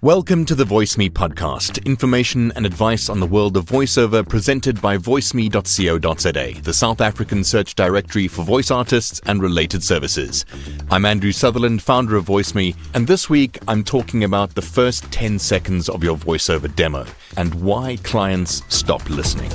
Welcome to the VoiceMe Podcast, information and advice on the world of voiceover presented by voiceme.co.za, the South African search directory for voice artists and related services. I'm Andrew Sutherland, founder of VoiceMe, and this week I'm talking about the first 10 seconds of your voiceover demo and why clients stop listening.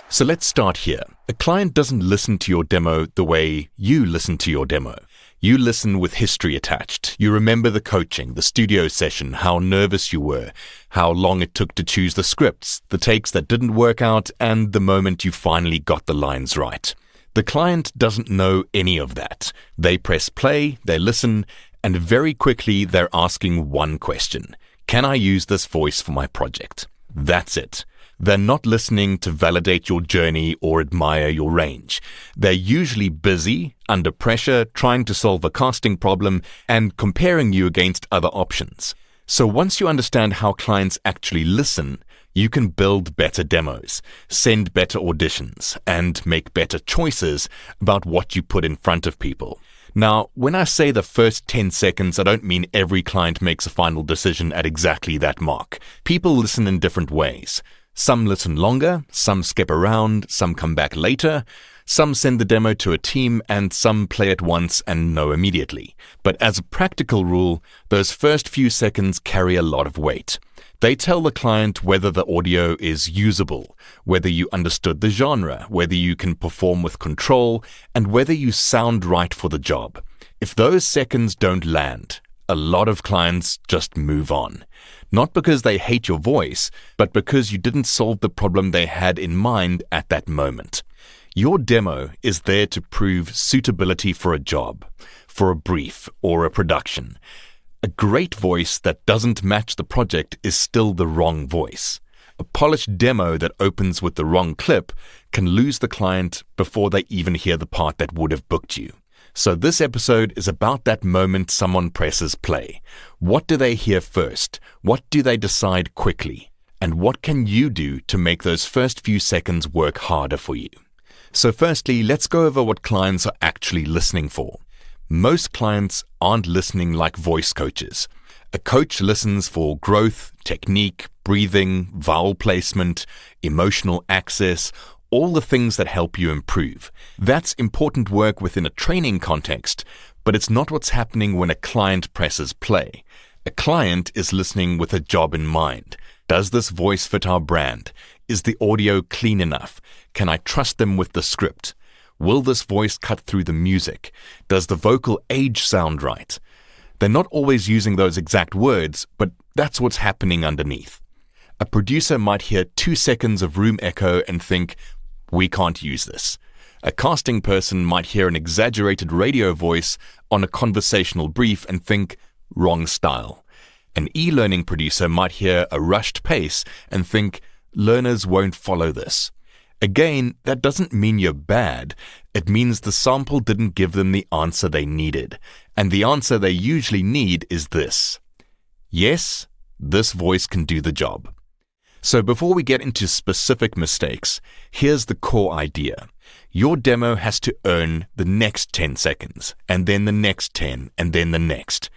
So let's start here. A client doesn't listen to your demo the way you listen to your demo. You listen with history attached. You remember the coaching, the studio session, how nervous you were, how long it took to choose the scripts, the takes that didn't work out, and the moment you finally got the lines right. The client doesn't know any of that. They press play, they listen, and very quickly they're asking one question. Can I use this voice for my project? That's it. They're not listening to validate your journey or admire your range. They're usually busy, under pressure, trying to solve a casting problem, and comparing you against other options. So once you understand how clients actually listen, you can build better demos, send better auditions, and make better choices about what you put in front of people. Now, when I say the first 10 seconds, I don't mean every client makes a final decision at exactly that mark. People listen in different ways. Some listen longer, some skip around, some come back later, some send the demo to a team, and some play it once and know immediately. But as a practical rule, those first few seconds carry a lot of weight. They tell the client whether the audio is usable, whether you understood the genre, whether you can perform with control, and whether you sound right for the job. If those seconds don't land, a lot of clients just move on. Not because they hate your voice, but because you didn't solve the problem they had in mind at that moment. Your demo is there to prove suitability for a job, for a brief, or a production. A great voice that doesn't match the project is still the wrong voice. A polished demo that opens with the wrong clip can lose the client before they even hear the part that would have booked you. So this episode is about that moment someone presses play. What do they hear first? What do they decide quickly? And what can you do to make those first few seconds work harder for you? So firstly, let's go over what clients are actually listening for. Most clients aren't listening like voice coaches. A coach listens for growth, technique, breathing, vowel placement, emotional access, all the things that help you improve. That's important work within a training context, but it's not what's happening when a client presses play. A client is listening with a job in mind. Does this voice fit our brand? Is the audio clean enough? Can I trust them with the script? Will this voice cut through the music? Does the vocal age sound right? They're not always using those exact words, but that's what's happening underneath. A producer might hear 2 seconds of room echo and think, we can't use this. A casting person might hear an exaggerated radio voice on a conversational brief and think, wrong style. An e-learning producer might hear a rushed pace and think, learners won't follow this. Again, that doesn't mean you're bad. It means the sample didn't give them the answer they needed. And the answer they usually need is this. Yes, this voice can do the job. So before we get into specific mistakes, here's the core idea. Your demo has to earn the next 10 seconds, and then the next 10, and then the next.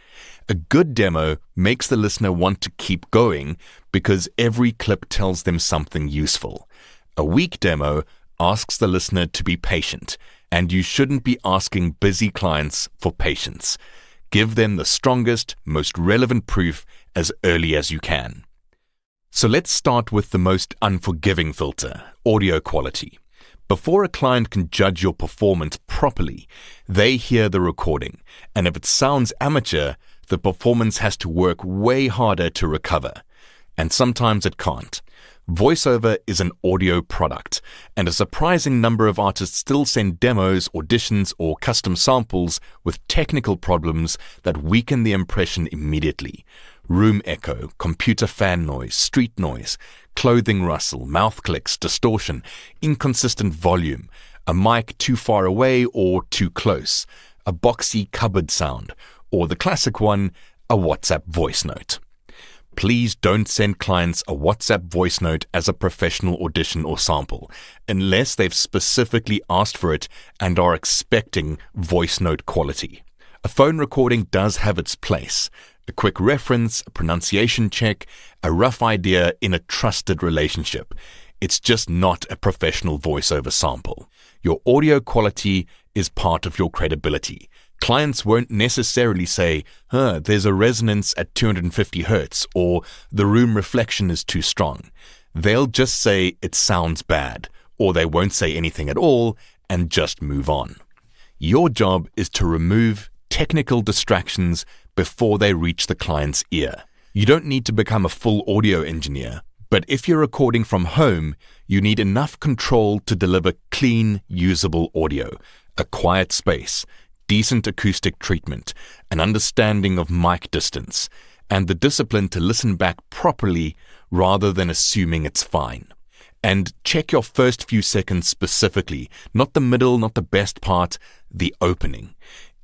A good demo makes the listener want to keep going because every clip tells them something useful. A weak demo asks the listener to be patient, and you shouldn't be asking busy clients for patience. Give them the strongest, most relevant proof as early as you can. So let's start with the most unforgiving filter, audio quality. Before a client can judge your performance properly, they hear the recording, and if it sounds amateur, the performance has to work way harder to recover. And sometimes it can't. VoiceOver is an audio product, and a surprising number of artists still send demos, auditions, or custom samples with technical problems that weaken the impression immediately. Room echo, computer fan noise, street noise, clothing rustle, mouth clicks, distortion, inconsistent volume, a mic too far away or too close, a boxy cupboard sound, or the classic one, a WhatsApp voice note. Please don't send clients a WhatsApp voice note as a professional audition or sample, unless they've specifically asked for it and are expecting voice note quality. A phone recording does have its place. A quick reference, a pronunciation check, a rough idea in a trusted relationship. It's just not a professional voiceover sample. Your audio quality is part of your credibility. Clients won't necessarily say, there's a resonance at 250 hertz, or the room reflection is too strong. They'll just say it sounds bad, or they won't say anything at all and just move on. Your job is to remove technical distractions before they reach the client's ear. You don't need to become a full audio engineer, but if you're recording from home, you need enough control to deliver clean, usable audio, a quiet space, decent acoustic treatment, an understanding of mic distance, and the discipline to listen back properly rather than assuming it's fine. And check your first few seconds specifically, not the middle, not the best part, the opening.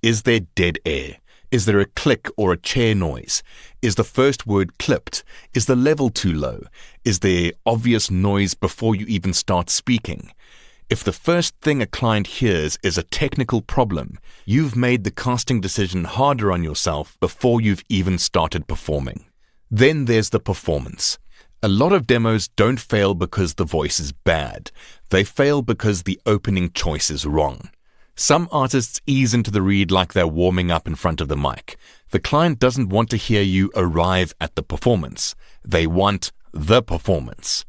Is there dead air? Is there a click or a chair noise? Is the first word clipped? Is the level too low? Is there obvious noise before you even start speaking? If the first thing a client hears is a technical problem, you've made the casting decision harder on yourself before you've even started performing. Then there's the performance. A lot of demos don't fail because the voice is bad. They fail because the opening choice is wrong. Some artists ease into the read like they're warming up in front of the mic. The client doesn't want to hear you arrive at the performance. They want the performance.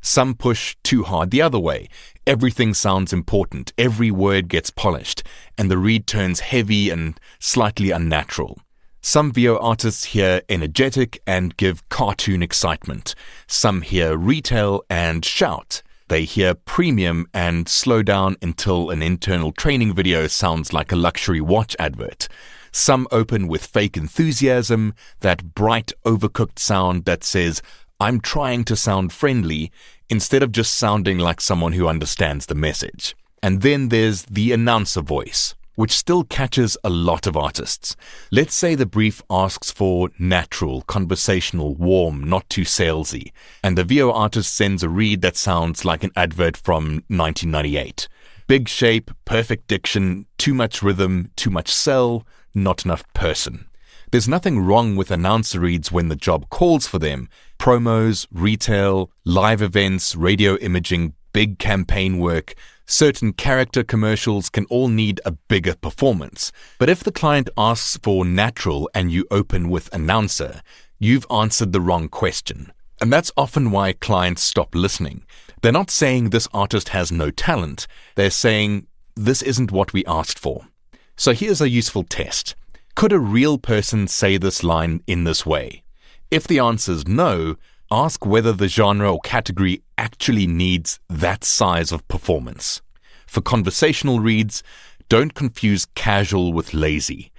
Some push too hard the other way. Everything sounds important, every word gets polished, and the read turns heavy and slightly unnatural. Some VO artists hear energetic and give cartoon excitement. Some hear retail and shout. They hear premium and slow down until an internal training video sounds like a luxury watch advert. Some open with fake enthusiasm, that bright, overcooked sound that says, "I'm trying to sound friendly," instead of just sounding like someone who understands the message. And then there's the announcer voice, which still catches a lot of artists. Let's say the brief asks for natural, conversational, warm, not too salesy, and the VO artist sends a read that sounds like an advert from 1998. Big shape, perfect diction, too much rhythm, too much sell, not enough person. There's nothing wrong with announcer reads when the job calls for them. Promos, retail, live events, radio imaging, big campaign work, certain character commercials can all need a bigger performance. But if the client asks for natural and you open with announcer, you've answered the wrong question. And that's often why clients stop listening. They're not saying this artist has no talent. They're saying this isn't what we asked for. So here's a useful test. Could a real person say this line in this way? If the answer is no, ask whether the genre or category actually needs that size of performance. For conversational reads, don't confuse casual with lazy.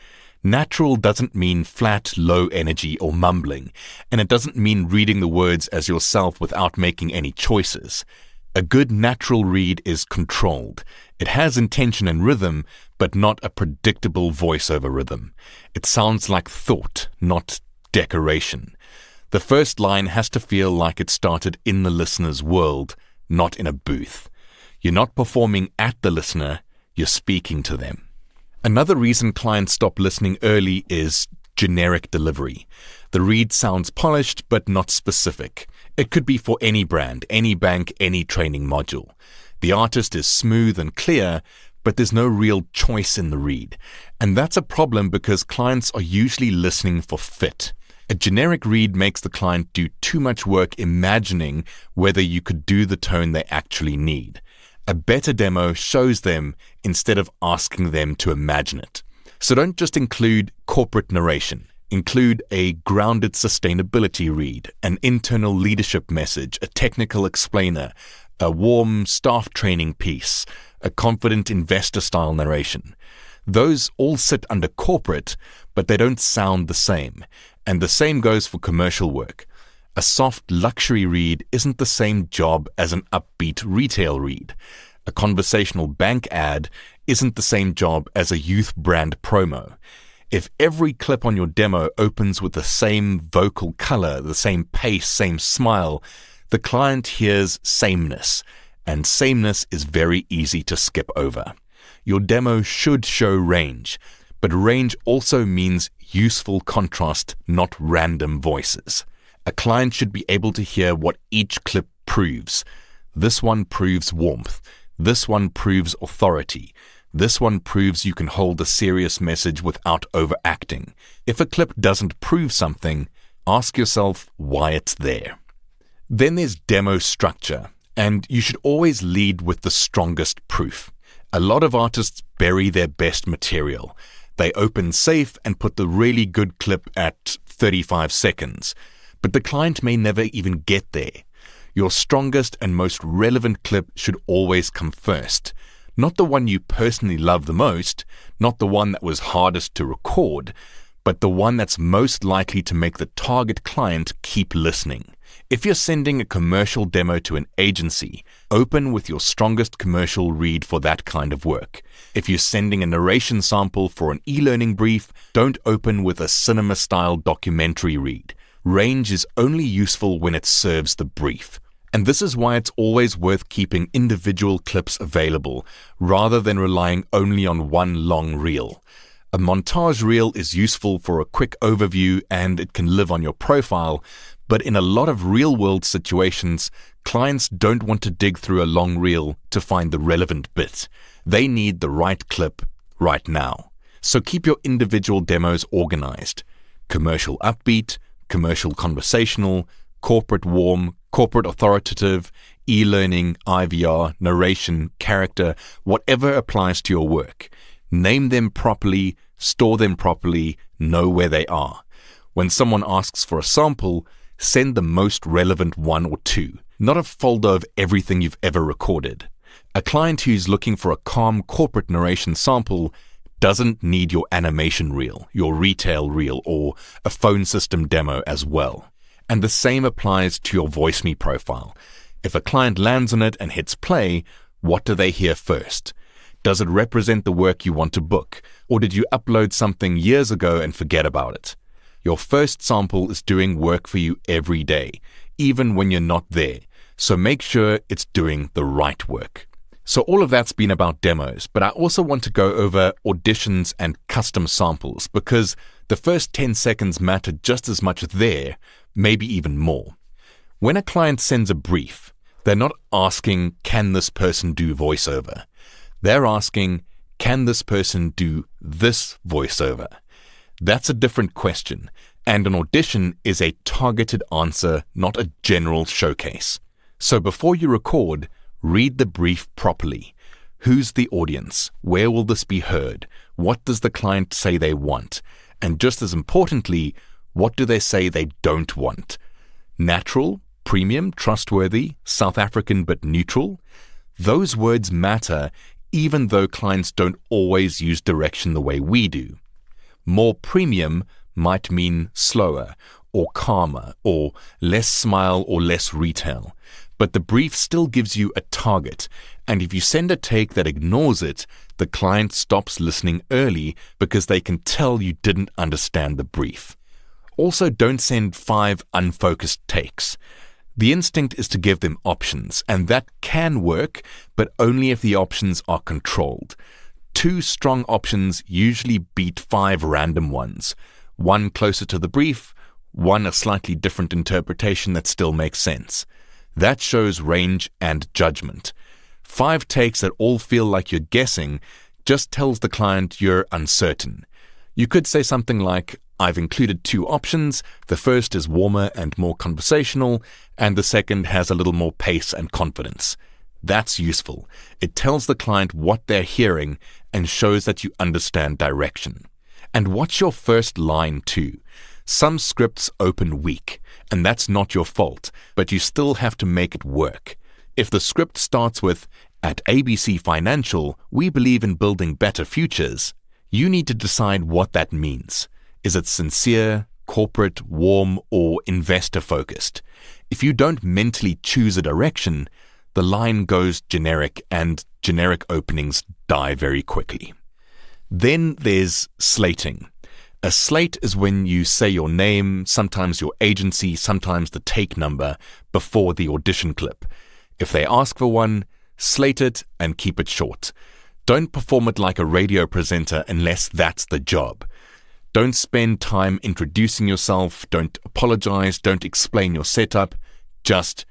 Natural doesn't mean flat, low energy or mumbling, and it doesn't mean reading the words as yourself without making any choices. A good natural read is controlled. It has intention and rhythm, but not a predictable voiceover rhythm. It sounds like thought, not decoration. The first line has to feel like it started in the listener's world, not in a booth. You're not performing at the listener, you're speaking to them. Another reason clients stop listening early is generic delivery. The read sounds polished but not specific. It could be for any brand, any bank, any training module. The artist is smooth and clear, but there's no real choice in the read. And that's a problem because clients are usually listening for fit. A generic read makes the client do too much work imagining whether you could do the tone they actually need. A better demo shows them instead of asking them to imagine it. So don't just include corporate narration. Include a grounded sustainability read, an internal leadership message, a technical explainer, a warm staff training piece, a confident investor-style narration. Those all sit under corporate, but they don't sound the same. And the same goes for commercial work. A soft luxury read isn't the same job as an upbeat retail read. A conversational bank ad isn't the same job as a youth brand promo. If every clip on your demo opens with the same vocal color, the same pace, same smile, the client hears sameness, and sameness is very easy to skip over. Your demo should show range, But range also means useful contrast, not random voices. A client should be able to hear what each clip proves. This one proves warmth. This one proves authority. This one proves you can hold a serious message without overacting. If a clip doesn't prove something, ask yourself why it's there. Then there's demo structure, and you should always lead with the strongest proof. A lot of artists bury their best material. They open safe and put the really good clip at 35 seconds. But the client may never even get there. Your strongest and most relevant clip should always come first. Not the one you personally love the most, not the one that was hardest to record, but the one that's most likely to make the target client keep listening. If you're sending a commercial demo to an agency, open with your strongest commercial read for that kind of work. If you're sending a narration sample for an e-learning brief, don't open with a cinema-style documentary read. Range is only useful when it serves the brief. And this is why it's always worth keeping individual clips available, rather than relying only on one long reel. A montage reel is useful for a quick overview and it can live on your profile, but in a lot of real-world situations, clients don't want to dig through a long reel to find the relevant bit. They need the right clip right now. So keep your individual demos organized. Commercial upbeat, commercial conversational, corporate warm, corporate authoritative, e-learning, IVR, narration, character, whatever applies to your work. Name them properly, store them properly, know where they are. When someone asks for a sample, send the most relevant one or two, not a folder of everything you've ever recorded. A client who's looking for a calm corporate narration sample doesn't need your animation reel, your retail reel, or a phone system demo as well. And the same applies to your VoiceMe profile. If a client lands on it and hits play, what do they hear first? Does it represent the work you want to book, or did you upload something years ago and forget about it? Your first sample is doing work for you every day, even when you're not there, so make sure it's doing the right work. So all of that's been about demos, but I also want to go over auditions and custom samples because the first 10 seconds matter just as much there, maybe even more. When a client sends a brief, they're not asking, can this person do voiceover? They're asking, can this person do this voiceover? That's a different question, and an audition is a targeted answer, not a general showcase. So before you record, read the brief properly. Who's the audience? Where will this be heard? What does the client say they want? And just as importantly, what do they say they don't want? Natural, premium, trustworthy, South African but neutral? Those words matter even though clients don't always use direction the way we do. More premium might mean slower or calmer or less smile or less retail. But the brief still gives you a target, and if you send a take that ignores it, the client stops listening early because they can tell you didn't understand the brief. Also, don't send 5 unfocused takes. The instinct is to give them options, and that can work, but only if the options are controlled. 2 strong options usually beat 5 random ones. 1 closer to the brief, 1 a slightly different interpretation that still makes sense. That shows range and judgment. 5 takes that all feel like you're guessing just tells the client you're uncertain. You could say something like, I've included 2 options. The first is warmer and more conversational, and the second has a little more pace and confidence. That's useful. It tells the client what they're hearing and shows that you understand direction. And watch your first line too. Some scripts open weak, and that's not your fault, but you still have to make it work. If the script starts with, at ABC Financial, we believe in building better futures, you need to decide what that means. Is it sincere, corporate, warm, or investor-focused? If you don't mentally choose a direction, the line goes generic, and generic openings die very quickly. Then there's slating. A slate is when you say your name, sometimes your agency, sometimes the take number, before the audition clip. If they ask for one, slate it and keep it short. Don't perform it like a radio presenter unless that's the job. Don't spend time introducing yourself, don't apologize, don't explain your setup. Just,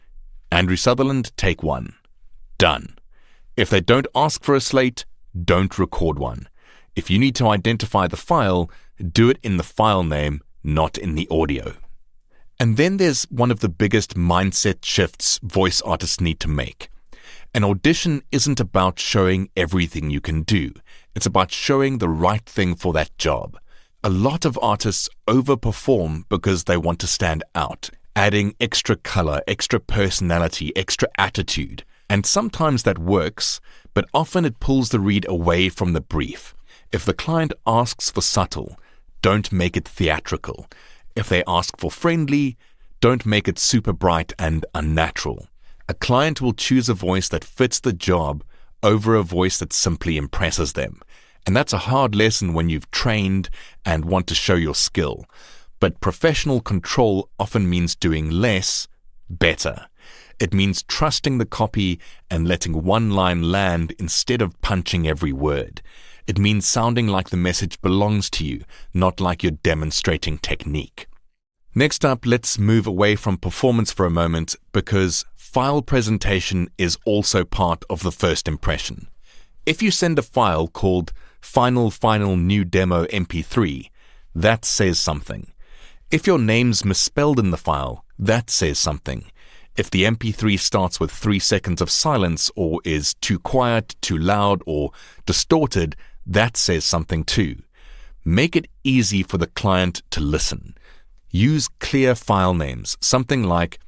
Andrew Sutherland, take one. Done. If they don't ask for a slate, don't record one. If you need to identify the file, do it in the file name, not in the audio. And then there's one of the biggest mindset shifts voice artists need to make. An audition isn't about showing everything you can do. It's about showing the right thing for that job. A lot of artists overperform because they want to stand out, adding extra color, extra personality, extra attitude. And sometimes that works, but often it pulls the read away from the brief. If the client asks for subtle, don't make it theatrical. If they ask for friendly, don't make it super bright and unnatural. A client will choose a voice that fits the job over a voice that simply impresses them. And that's a hard lesson when you've trained and want to show your skill. But professional control often means doing less, better. It means trusting the copy and letting one line land instead of punching every word. It means sounding like the message belongs to you, not like you're demonstrating technique. Next up, let's move away from performance for a moment because file presentation is also part of the first impression. If you send a file called Final New Demo MP3, that says something. If your name's misspelled in the file, that says something. If the MP3 starts with 3 seconds of silence or is too quiet, too loud, or distorted, that says something too. Make it easy for the client to listen. Use clear file names, something like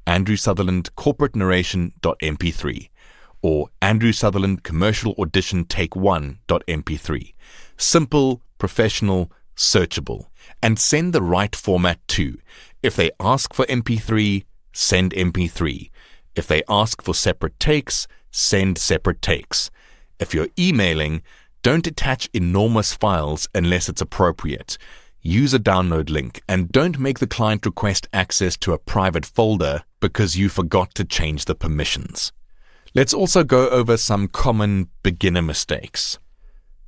Andrew Sutherland Corporate Narration.mp3 or Andrew Sutherland Commercial Audition Take 1.mp3. Simple, professional, searchable. And send the right format too. If they ask for MP3, send MP3. If they ask for separate takes, send separate takes. If you're emailing, don't attach enormous files unless it's appropriate. Use a download link and don't make the client request access to a private folder because you forgot to change the permissions. Let's also go over some common beginner mistakes.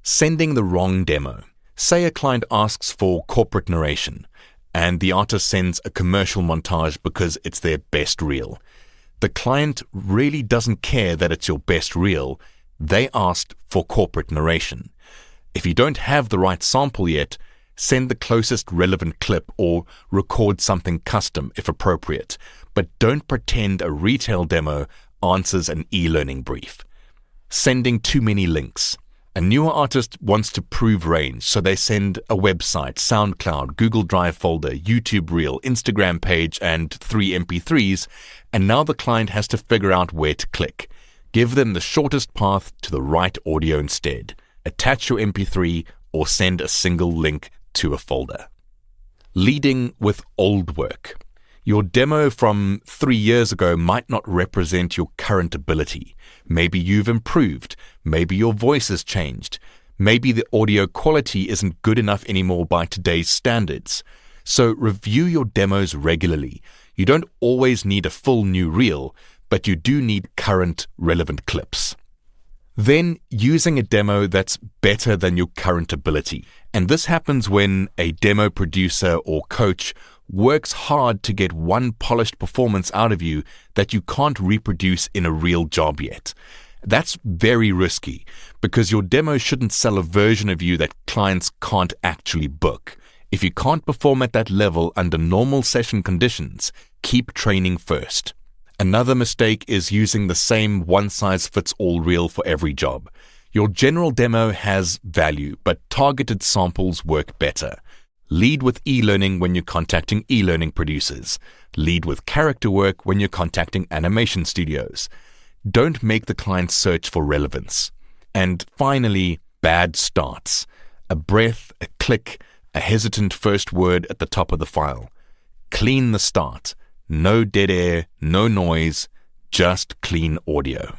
Sending the wrong demo. Say a client asks for corporate narration and the artist sends a commercial montage because it's their best reel. The client really doesn't care that it's your best reel. They asked for corporate narration. If you don't have the right sample yet, send the closest relevant clip or record something custom if appropriate, but don't pretend a retail demo answers an e-learning brief. Sending too many links. A newer artist wants to prove range, so they send a website, SoundCloud, Google Drive folder, YouTube reel, Instagram page, and 3 MP3s, and now the client has to figure out where to click. Give them the shortest path to the right audio instead. Attach your MP3 or send a single link to a folder. Leading with old work. Your demo from 3 years ago might not represent your current ability. Maybe you've improved. Maybe your voice has changed. Maybe the audio quality isn't good enough anymore by today's standards. So review your demos regularly. You don't always need a full new reel, but you do need current relevant clips. Then using a demo that's better than your current ability. And this happens when a demo producer or coach works hard to get one polished performance out of you that you can't reproduce in a real job yet. That's very risky because your demo shouldn't sell a version of you that clients can't actually book. If you can't perform at that level under normal session conditions, keep training first. Another mistake is using the same one-size-fits-all reel for every job. Your general demo has value, but targeted samples work better. Lead with e-learning when you're contacting e-learning producers. Lead with character work when you're contacting animation studios. Don't make the client search for relevance. And finally, bad starts. A breath, a click, a hesitant first word at the top of the file. Clean the start. No dead air, no noise, just clean audio.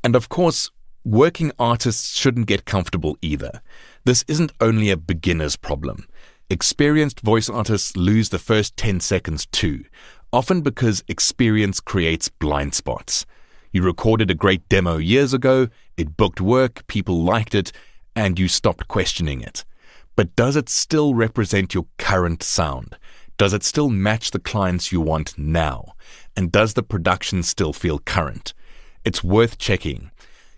And of course, working artists shouldn't get comfortable either. This isn't only a beginner's problem. Experienced voice artists lose the first 10 seconds too, often because experience creates blind spots. You recorded a great demo years ago, It booked work, people liked it, and you stopped questioning it. But does it still represent your current sound? Does it still match the clients you want now? And does the production still feel current? It's worth checking.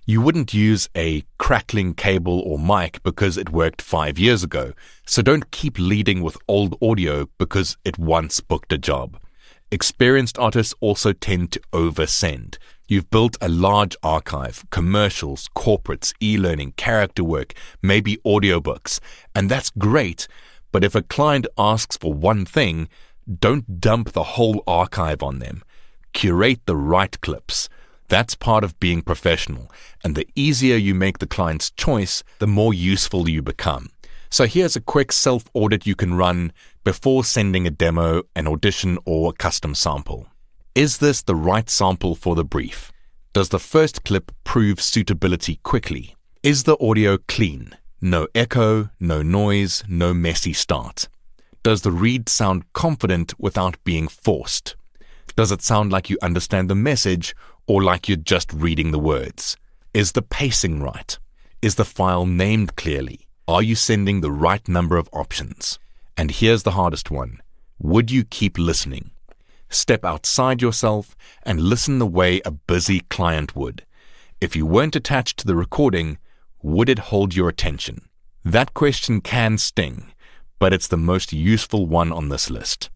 You wouldn't use a crackling cable or mic because it worked 5 years ago, so don't keep leading with old audio because it once booked a job. Experienced artists also tend to oversend. You've built a large archive, commercials, corporates, e-learning, character work, maybe audiobooks, and that's great, but if a client asks for one thing, don't dump the whole archive on them. Curate the right clips. That's part of being professional, and the easier you make the client's choice, the more useful you become. So here's a quick self-audit you can run before sending a demo, an audition, or a custom sample. Is this the right sample for the brief? Does the first clip prove suitability quickly? Is the audio clean? No echo, no noise, no messy start. Does the read sound confident without being forced? Does it sound like you understand the message or like you're just reading the words? Is the pacing right? Is the file named clearly? Are you sending the right number of options? And here's the hardest one. Would you keep listening? Step outside yourself and listen the way a busy client would. If you weren't attached to the recording, would it hold your attention? That question can sting, but it's the most useful one on this list.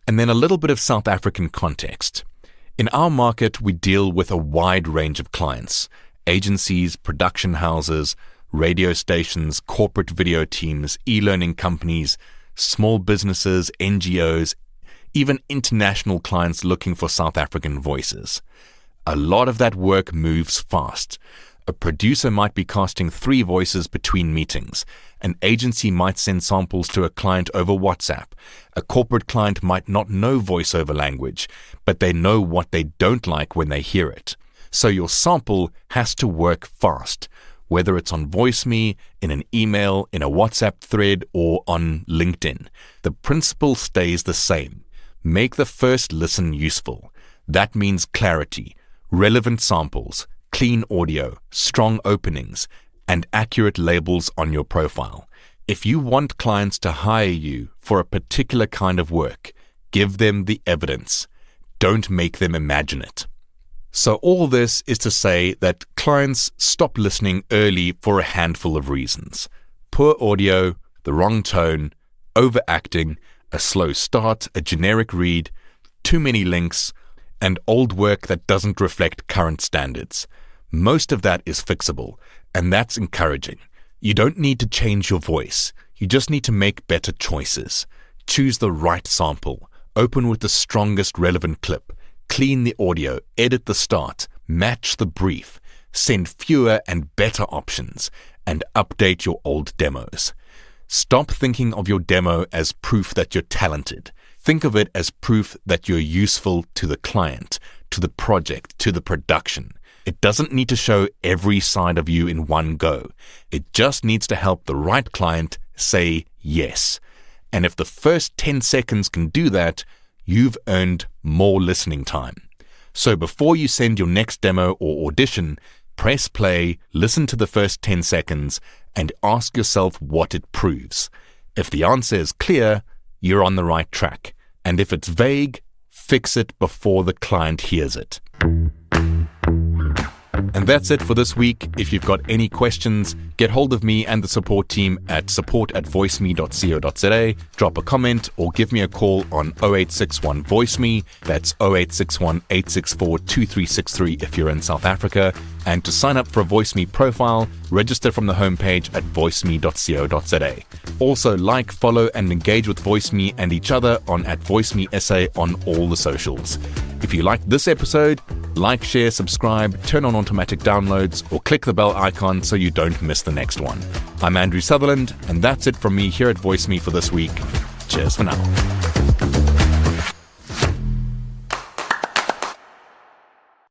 And then a little bit of South African context. In our market, we deal with a wide range of clients: agencies, production houses, radio stations, corporate video teams, e-learning companies, small businesses, NGOs, even international clients looking for South African voices. A lot of that work moves fast. A producer might be casting 3 voices between meetings. An agency might send samples to a client over WhatsApp. A corporate client might not know voiceover language, but they know what they don't like when they hear it. So your sample has to work fast, whether it's on VoiceMe, in an email, in a WhatsApp thread, or on LinkedIn. The principle stays the same. Make the first listen useful. That means clarity, relevant samples, clean audio, strong openings, and accurate labels on your profile. If you want clients to hire you for a particular kind of work, give them the evidence. Don't make them imagine it. So all this is to say that clients stop listening early for a handful of reasons: poor audio, the wrong tone, overacting, a slow start, a generic read, too many links, and old work that doesn't reflect current standards. Most of that is fixable, and that's encouraging. You don't need to change your voice. You just need to make better choices. Choose the right sample. Open with the strongest relevant clip. Clean the audio. Edit the start. Match the brief. Send fewer and better options. And update your old demos. Stop thinking of your demo as proof that you're talented. Think of it as proof that you're useful to the client, to the project, to the production. It doesn't need to show every side of you in one go. It just needs to help the right client say yes. And if the first 10 seconds can do that, you've earned more listening time. So before you send your next demo or audition, press play, listen to the first 10 seconds, and ask yourself what it proves. If the answer is clear, you're on the right track. And if it's vague, fix it before the client hears it. And that's it for this week. If you've got any questions, get hold of me and the support team at support@voiceme.co.za. Drop a comment or give me a call on 0861 VoiceMe. That's 0861 864 2363 if you're in South Africa. And to sign up for a VoiceMe profile, register from the homepage at voiceme.co.za. Also like, follow, and engage with VoiceMe and each other on @VoiceMeSA on all the socials. If you liked this episode, like, share, subscribe, turn on automatic downloads, or click the bell icon so you don't miss the next one. I'm Andrew Sutherland, and that's it from me here at VoiceMe for this week. Cheers for now.